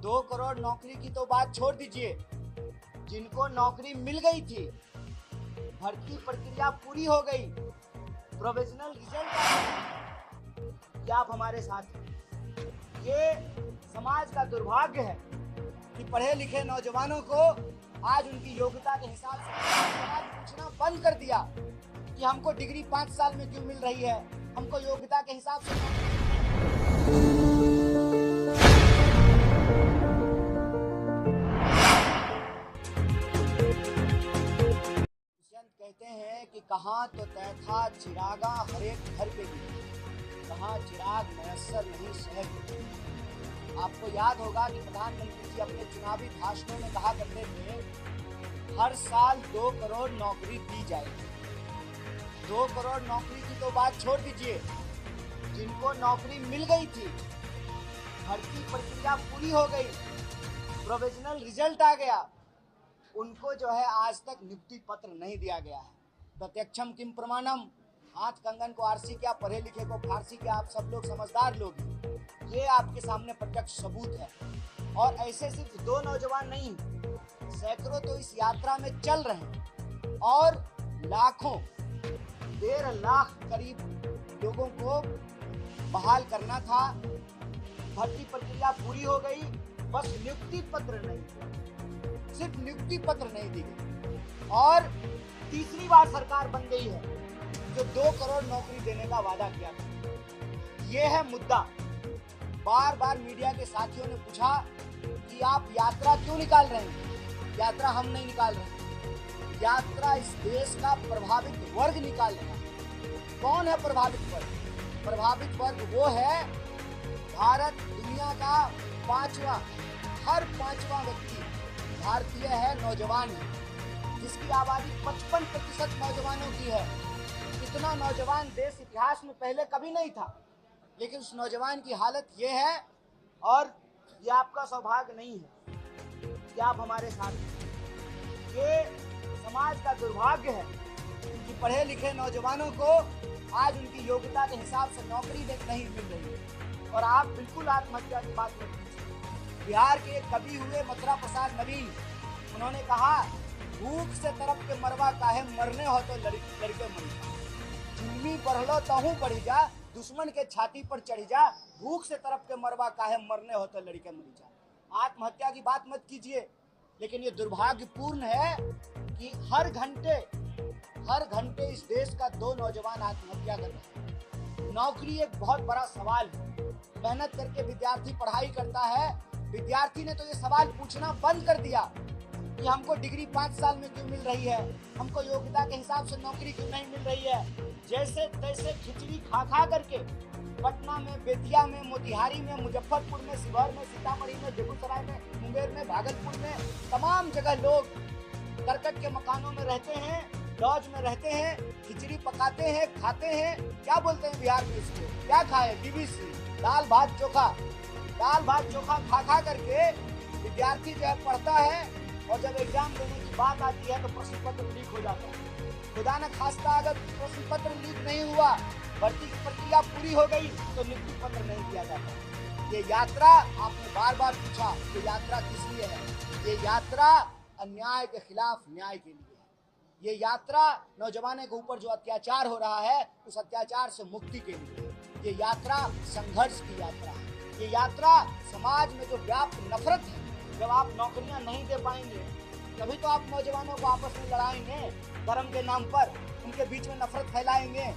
2 करोड़ नौकरी की तो बात छोड़ दीजिए, जिनको नौकरी मिल गई थी, भर्ती प्रक्रिया पूरी हो गई, प्रोविजनल रिजल्ट आ गया, क्या आप हमारे साथ हैं? ये समाज का दुर्भाग्य है कि पढ़े लिखे नौजवानों को आज उनकी योग्यता के हिसाब से सवाल पूछना बंद कर दिया कि हमको डिग्री 5 साल में क्यों मिल रही है, हमको योग्यता के हिसाब से कहते हैं कि कहाँ तो तय था चिरागा हर एक घर पे भी, कहाँ चिराग मयस्सर नहीं शहर में। आपको याद होगा कि प्रधानमंत्री जी अपने चुनावी भाषणों में कहा करते थे, हर साल 2 करोड़ नौकरी दी जाएगी। 2 करोड़ नौकरी की तो बात छोड़ दीजिए, जिनको नौकरी मिल गई थी, भर्ती प्रक्रिया पूरी हो गई, प्रोविजनल रिजल्ट आ गया, उनको जो है आज तक नियुक्ति पत्र नहीं दिया गया है। प्रत्यक्षम किम प्रमाणम, हाथ कंगन को आरसी क्या, पढ़े लिखे को फारसी क्या, आप सब लोग समझदार लोग हैं, ये आपके सामने प्रत्यक्ष सबूत है। और ऐसे सिर्फ 2 नौजवान नहीं, सैकड़ों तो इस यात्रा में चल रहे हैं और लाखों, 1.5 लाख करीब लोगों को बहाल करना था। भर्ती प्रक्रिया पूरी हो गई, बस नियुक्ति पत्र नहीं दिया, सिर्फ नियुक्ति पत्र नहीं दी गई। और तीसरी बार सरकार बन गई है जो 2 करोड़ नौकरी देने का वादा किया था। ये है मुद्दा। बार बार मीडिया के साथियों ने पूछा कि आप यात्रा क्यों निकाल रहे हैं। यात्रा हम नहीं निकाल रहे, यात्रा इस देश का प्रभावित वर्ग निकाल रहा है। कौन है प्रभावित वर्ग? प्रभावित वर्ग वो है भारत दुनिया का 5वां, हर 5वां व्यक्ति भारतीय है, नौजवान है, जिसकी आबादी 55% नौजवानों की है। इतना नौजवान देश इतिहास में पहले कभी नहीं था, लेकिन उस नौजवान की हालत ये है। और ये आपका सौभाग्य नहीं है कि आप हमारे साथ हैं। ये समाज का दुर्भाग्य है कि पढ़े लिखे नौजवानों को आज उनकी योग्यता के हिसाब से नौकरी नहीं मिल रही है। और आप बिल्कुल आत्महत्या की बात मत कीजिए। बिहार के एक कवि हुए मथुरा प्रसाद नवीन, उन्होंने कहा, भूख से तरफ के मरवा काहे, मरने हो तो लड़के मरी जा, जुल्मी बढ़लो तहू बढ़ी जा, दुश्मन के छाती पर चढ़ी जा, भूख से तरफ के मरवा काहे, मरने हो तो लड़के मरी जा। आत्महत्या की बात मत कीजिए, लेकिन ये दुर्भाग्यपूर्ण है कि हर घंटे इस देश का 2 नौजवान आत्महत्या कर रहे हैं। नौकरी एक बहुत बड़ा सवाल है। मेहनत करके विद्यार्थी पढ़ाई करता है, विद्यार्थी ने तो ये सवाल पूछना बंद कर दिया कि हमको डिग्री 5 साल में क्यों मिल रही है, हमको योग्यता के हिसाब से नौकरी क्यों नहीं मिल रही है। जैसे तैसे खिचड़ी खा करके पटना में, बेतिया में, मोतिहारी में, मुजफ्फरपुर में, शिवहर में, सीतामढ़ी में, बेगूसराय में, मुंगेर में, भागलपुर में, तमाम जगह लोग करकट के मकानों में रहते हैं, लॉज में रहते हैं, खिचड़ी पकाते हैं, खाते हैं। क्या बोलते हैं बिहार में इसको, क्या खाए, बीबीसी, दाल भात चोखा खा करके विद्यार्थी जो है पढ़ता है, और जब एग्जाम देने की बात आती है तो प्रश्न पत्र लीक हो जाता है। खुदा न खास्ता अगर प्रश्न पत्र लीक नहीं हुआ, भर्ती की प्रक्रिया पूरी हो गई, तो नियुक्ति पत्र नहीं दिया जाता। ये यात्रा, आपने बार बार पूछा, ये यात्रा किस लिए है? ये यात्रा अन्याय के खिलाफ न्याय के लिए है। ये यात्रा नौजवानों के ऊपर जो अत्याचार हो रहा है, उस अत्याचार से मुक्ति के लिए। ये यात्रा संघर्ष की यात्रा है। ये यात्रा समाज में जो व्याप्त नफरत है, जब आप नौकरियां नहीं दे पाएंगे, तभी तो आप नौजवानों को आपस में लड़ाएंगे, धर्म के नाम पर उनके बीच में नफरत फैलाएंगे।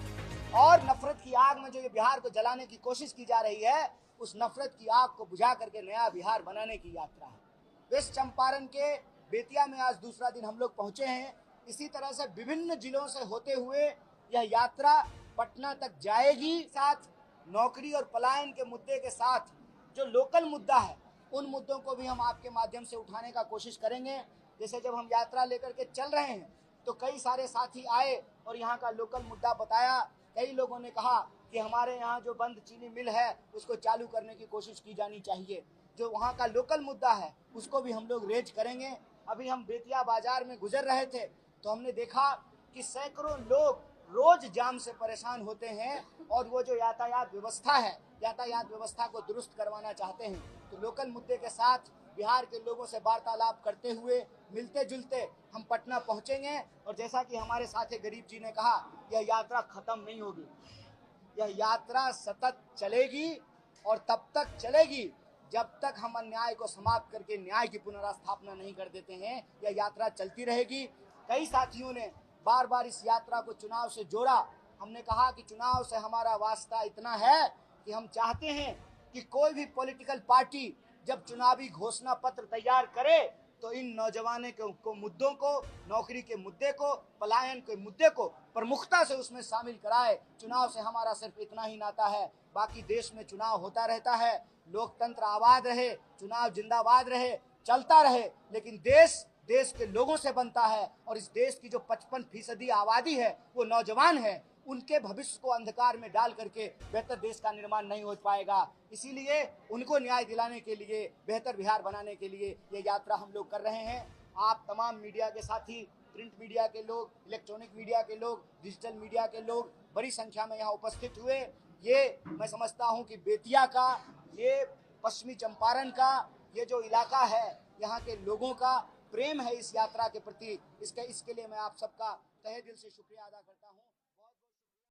और नफरत की आग में जो ये बिहार को जलाने की कोशिश की जा रही है, उस नफरत की आग को बुझा करके नया बिहार बनाने की यात्रा है। वेस्ट चंपारण के बेतिया में आज दूसरा दिन हम लोग पहुंचे हैं। इसी तरह से विभिन्न जिलों से होते हुए यह यात्रा पटना तक जाएगी। साथ नौकरी और पलायन के मुद्दे के साथ जो लोकल मुद्दा है, उन मुद्दों को भी हम आपके माध्यम से उठाने का कोशिश करेंगे। जैसे जब हम यात्रा लेकर के चल रहे हैं तो कई सारे साथी आए और यहाँ का लोकल मुद्दा बताया। कई लोगों ने कहा कि हमारे यहाँ जो बंद चीनी मिल है उसको चालू करने की कोशिश की जानी चाहिए। जो वहाँ का लोकल मुद्दा है उसको भी हम लोग रेज करेंगे। अभी हम बेतिया बाजार में गुजर रहे थे तो हमने देखा कि सैकड़ों लोग रोज जाम से परेशान होते हैं और वो जो यातायात व्यवस्था है, यातायात व्यवस्था को दुरुस्त करवाना चाहते हैं। तो लोकल मुद्दे के साथ बिहार के लोगों से वार्तालाप करते हुए मिलते जुलते हम पटना पहुंचेंगे। और जैसा कि हमारे साथी गरीब जी ने कहा, यह यात्रा खत्म नहीं होगी, यह यात्रा सतत चलेगी और तब तक चलेगी जब तक हम अन्याय को समाप्त करके न्याय की पुनर्स्थापना नहीं कर देते हैं। यह यात्रा चलती रहेगी। कई साथियों ने बार बार इस यात्रा को चुनाव से जोड़ा। हमने कहा कि चुनाव से हमारा वास्ता इतना है कि हम चाहते हैं कि कोई भी पॉलिटिकल पार्टी जब चुनावी घोषणा पत्र तैयार करे तो इन नौजवानों को मुद्दों को, नौकरी के मुद्दे को, पलायन के मुद्दे को प्रमुखता से उसमें शामिल कराए। चुनाव से हमारा सिर्फ इतना ही नाता है। बाकी देश में चुनाव होता रहता है, लोकतंत्र आबाद रहे, चुनाव जिंदाबाद रहे, चलता रहे, लेकिन देश के लोगों से बनता है। और इस देश की जो 55% आबादी है वो नौजवान है। उनके भविष्य को अंधकार में डाल करके बेहतर देश का निर्माण नहीं हो पाएगा। इसीलिए उनको न्याय दिलाने के लिए, बेहतर बिहार बनाने के लिए ये यात्रा हम लोग कर रहे हैं। आप तमाम मीडिया के साथी, प्रिंट मीडिया के लोग, इलेक्ट्रॉनिक मीडिया के लोग, डिजिटल मीडिया के लोग बड़ी संख्या में यहाँ उपस्थित हुए। ये मैं समझता हूँ कि बेतिया का, ये पश्चिमी चंपारण का ये जो इलाका है, यहाँ के लोगों का प्रेम है इस यात्रा के प्रति। इसके लिए मैं आप सबका तहे दिल से शुक्रिया अदा करता हूँ।